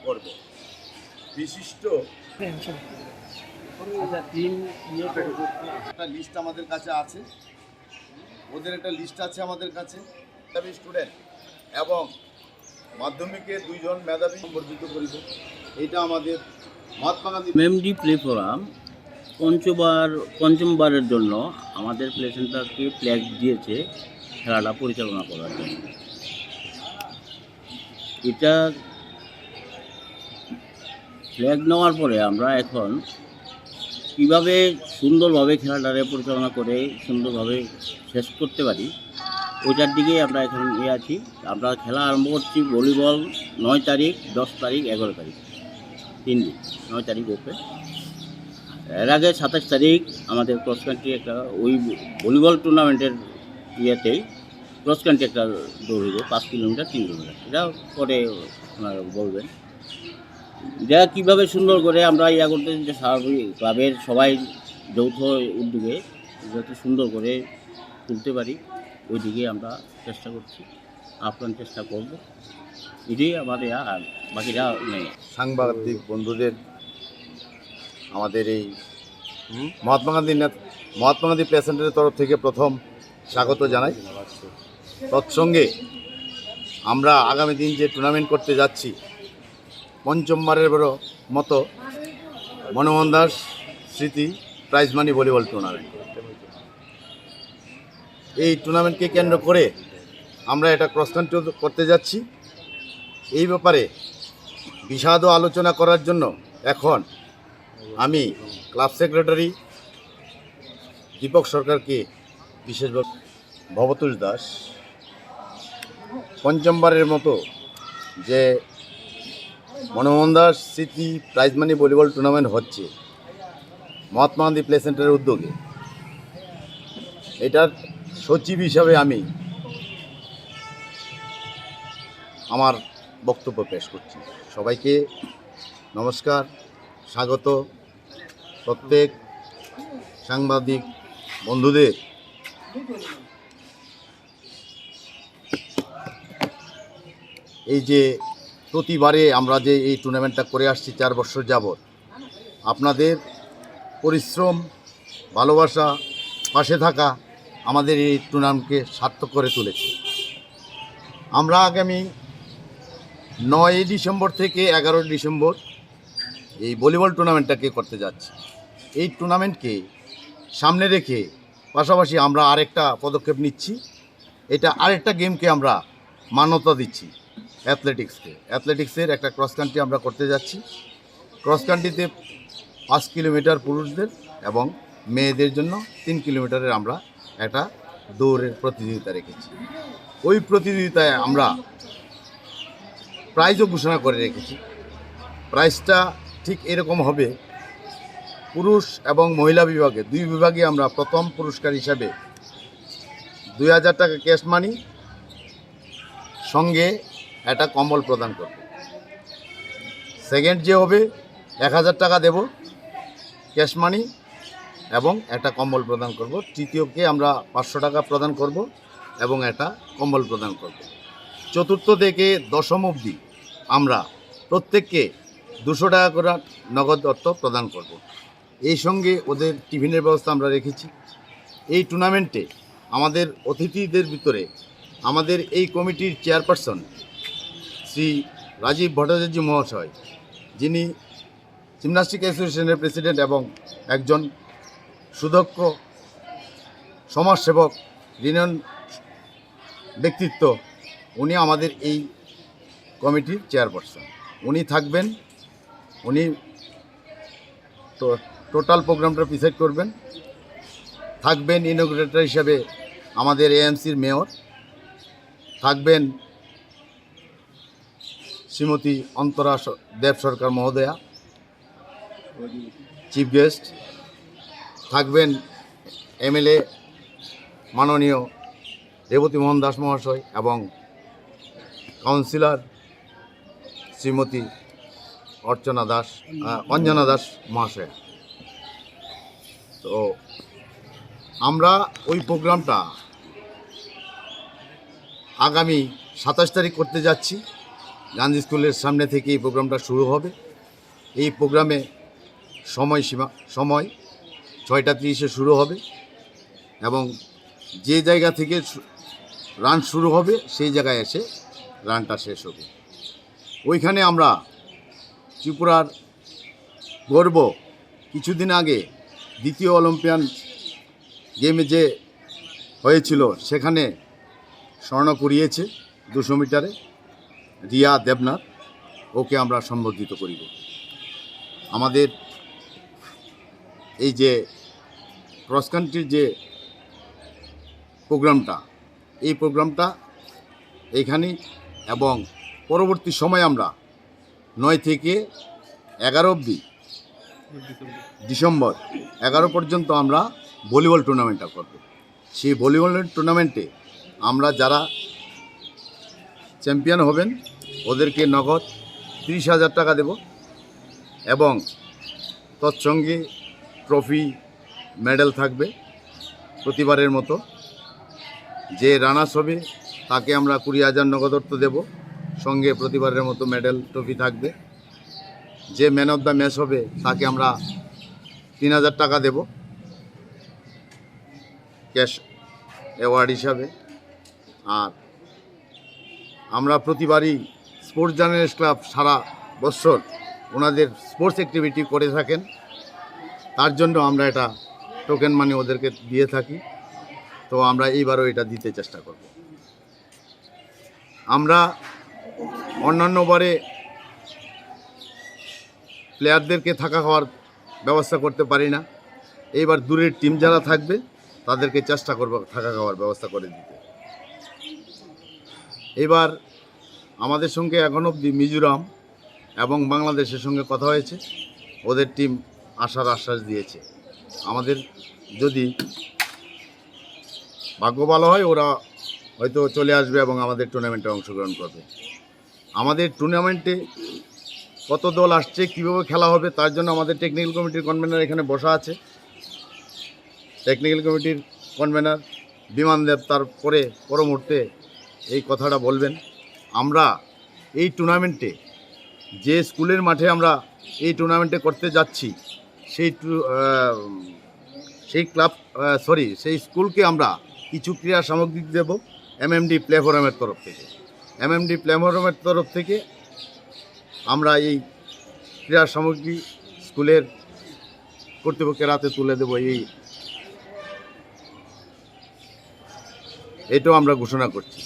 করব। বিশিষ্ট একটা লিস্ট আমাদের কাছে আছে, ওদের একটা লিস্ট আছে আমাদের কাছে। মেধাবী স্টুডেন্ট এবং মাধ্যমিকে 2 জন মেধাবী সম্বর্ধিত করিব। এটা আমাদের Mahatma Gandhi MD play forum পঞ্চমবারের জন্য আমাদের প্লে সেন্টারকে ফ্ল্যাগ দিয়েছে খেলাটা পরিচালনা করার জন্য। এটা ফ্ল্যাগ নেওয়ার পরে আমরা এখন কীভাবে সুন্দরভাবে খেলাটারে পরিচালনা করে সুন্দরভাবে শেষ করতে পারি ওইটার দিকেই আমরা এখন আছি। আমরা খেলা আরম্ভ করছি ভলিবল 9 তারিখ, 10 তারিখ, 11 তারিখ, 3 দিন। 9 তারিখ ওপেন, এর আগে 27 তারিখ আমাদের ক্রস কান্ট্রি একটা ওই ভলিবল টুর্নামেন্টের ইয়েতেই ক্রস কান্ট্রি একটা দৌড়িব 5 কিলোমিটার 3 কিলোমিটার, এটা পরে আপনারা বলবেন। এটা কীভাবে সুন্দর করে আমরা করতে যে স্বাভাবিক ক্লাবের সবাই যৌথ উদ্যোগে যাতে সুন্দর করে তুলতে পারি ওই দিকে আমরা চেষ্টা করছি, আপ্রাণ চেষ্টা করব। এটাই আমাদের, আর বাকিরা নেই। সাংবাদিক বন্ধুদের আমাদের এই মহাত্মা গান্ধী প্লে সেন্টারের তরফ থেকে প্রথম স্বাগত জানাই। তৎসঙ্গে আমরা আগামী দিন যে টুর্নামেন্ট করতে যাচ্ছি, পঞ্চমবারের মতো মনমোহন দাস স্মৃতি প্রাইজ মানি ভলিবল টুর্নামেন্ট, এই টুর্নামেন্টকে কেন্দ্র করে আমরা এটা ক্রস কান্ট্রি করতে যাচ্ছি। এই ব্যাপারে বিশদ আলোচনা করার জন্য এখন আমি ক্লাব সেক্রেটারি দীপক সরকারকে বিশেষভাবে, ভবতোষ দাস, পঞ্চমবারের মতো যে মনমোহন দাস স্মৃতি প্রাইজ মানি ভলিবল টুর্নামেন্ট হচ্ছে মহাত্মা গান্ধী প্লে সেন্টারের উদ্যোগে, এটার সচিব হিসাবে আমি আমার বক্তব্য পেশ করছি। সবাইকে নমস্কার, স্বাগত। প্রত্যেক সাংবাদিক বন্ধুদের এই যে প্রতিবারে আমরা যে এই টুর্নামেন্টটা করে আসছি 4 বছর যাবৎ, আপনাদের পরিশ্রম, ভালোবাসা, পাশে থাকা আমাদের এই টুর্নামেন্টকে সার্থক করে তুলেছে। আমরা আগামী 9 ডিসেম্বর থেকে 11 ডিসেম্বর এই ভলিবল টুর্নামেন্টটাকে করতে যাচ্ছি। এই টুর্নামেন্টকে সামনে রেখে পাশাপাশি আমরা আরেকটা পদক্ষেপ নিচ্ছি, এটা আরেকটা গেমকে আমরা মান্যতা দিচ্ছি, অ্যাথলেটিক্সের একটা ক্রস কান্ট্রি আমরা করতে যাচ্ছি। ক্রস কান্ট্রিতে 5 কিলোমিটার পুরুষদের এবং মেয়েদের জন্য 3 কিলোমিটারের আমরা একটা দৌড়ের প্রতিযোগিতা রেখেছি। ওই প্রতিযোগিতায় আমরা প্রাইজও ঘোষণা করে রেখেছি। প্রাইজটা ঠিক এরকম হবে, পুরুষ এবং মহিলা বিভাগে 2 বিভাগে আমরা প্রথম পুরস্কার হিসাবে 2000 টাকা ক্যাশ মানি সঙ্গে একটা কম্বল প্রদান করব। সেকেন্ড যে হবে 1000 টাকা দেব ক্যাশ মানি এবং একটা কম্বল প্রদান করব। তৃতীয়কে আমরা 500 টাকা প্রদান করব এবং একটা কম্বল প্রদান করব। চতুর্থ থেকে দশম অবধি আমরা প্রত্যেককে 200 টাকা করে নগদ অর্থ প্রদান করব। এই সঙ্গে ওদের টিফিনের ব্যবস্থা আমরা রেখেছি। এই টুর্নামেন্টে আমাদের অতিথিদের ভিতরে আমাদের এই কমিটির চেয়ারপারসন শ্রী রাজীব ভট্টাচার্য মহাশয়, যিনি জিমন্যাস্টিক অ্যাসোসিয়েশনের প্রেসিডেন্ট এবং একজন সুদক্ষ সমাজসেবক, রিনোন ব্যক্তিত্ব, উনি আমাদের এই কমিটির চেয়ারপারসন। উনি থাকবেন, উনি টোটাল প্রোগ্রামটা প্রিসাইড করবেন। থাকবেন ইনগ্রেটর হিসাবে আমাদের এএমসির মেয়র, থাকবেন শ্রীমতী অন্তরা দেব সরকার মহোদয়া চিফ গেস্ট, থাকবেন এমএলএ মাননীয় রেবতী মোহন দাস মহাশয় এবং কাউন্সিলর শ্রীমতী অঞ্জনা দাস মহাশয়া। তো আমরা ওই প্রোগ্রামটা আগামী 27 তারিখ করতে যাচ্ছি। গান্ধী স্কুলের সামনে থেকে এই প্রোগ্রামটা শুরু হবে। এই প্রোগ্রামে সময় 6:30 শুরু হবে এবং যে জায়গা থেকে রান শুরু হবে সেই জায়গায় এসে রানটা শেষ হবে। ওইখানে আমরা ত্রিপুরার গর্ব কিছুদিন আগে দ্বিতীয় অলিম্পিয়ান গেমে যে হয়েছিল সেখানে স্বর্ণ কুড়িয়েছে 200 মিটারে রিয়া দেবনাথ, ওকে আমরা সম্বর্ধিত করিব। আমাদের এই যে ক্রস কান্ট্রির যে প্রোগ্রামটা, এই প্রোগ্রামটা এইখানেই এবং পরবর্তী সময় আমরা 9 থেকে 11 অবধি ডিসেম্বর 11 পর্যন্ত আমরা ভলিবল টুর্নামেন্টটা করব। সেই ভলিবল টুর্নামেন্টে আমরা যারা চ্যাম্পিয়ন হবেন ওদেরকে নগদ 30,000 টাকা দেব এবং তৎসঙ্গে ট্রফি মেডেল থাকবে প্রতিবারের মতো। যে রানার্স হবে তাকে আমরা 20,000 নগদ অর্থ দেব, সঙ্গে প্রতিবারের মতো মেডেল ট্রফি থাকবে। যে ম্যান অফ দ্য ম্যাচ হবে তাকে আমরা 3,000 টাকা দেব ক্যাশ অ্যাওয়ার্ড হিসাবে। আর আমরা প্রতিবারই স্পোর্টস জার্নালিস্ট ক্লাব সারা বছর ওনাদের স্পোর্টস অ্যাক্টিভিটি করে থাকেন, তার জন্য আমরা এটা টোকেন মানি ওদেরকে দিয়ে থাকি। তো আমরা এইবারও এটা দিতে চেষ্টা করব। আমরা অন্যান্য বারে প্লেয়ারদেরকে থাকা খাওয়ার ব্যবস্থা করতে পারি না, এইবার দূরের টিম যারা থাকবে তাদেরকে চেষ্টা করব থাকা খাওয়ার ব্যবস্থা করে দিতে। এবার আমাদের সঙ্গে এখন অবধি মিজোরাম এবং বাংলাদেশের সঙ্গে কথা হয়েছে, ওদের টিম আসার আশ্বাস দিয়েছে। আমাদের যদি ভাগ্য ভালো হয় ওরা হয়তো চলে আসবে এবং আমাদের টুর্নামেন্টে অংশগ্রহণ করবে। আমাদের টুর্নামেন্টে কত দল আসছে, কীভাবে খেলা হবে তার জন্য আমাদের টেকনিক্যাল কমিটির কনভেনার এখানে বসা আছে। টেকনিক্যাল কমিটির কনভেনার বিমান দেব তারপরে পর মুহূর্তে এই কথাটা বলবেন। আমরা এই টুর্নামেন্টে যে স্কুলের মাঠে আমরা এই টুর্নামেন্টে করতে যাচ্ছি সেই স্কুলকে আমরা কিছু ক্রীড়া সামগ্রী দেব এমএমডি প্লে ফোরামের তরফ থেকে। এমএমডি প্লে ফোরামের তরফ থেকে আমরা এই ক্রীড়া সামগ্রী স্কুলের কর্তৃপক্ষের হাতে তুলে দেব। এটাও আমরা ঘোষণা করছি।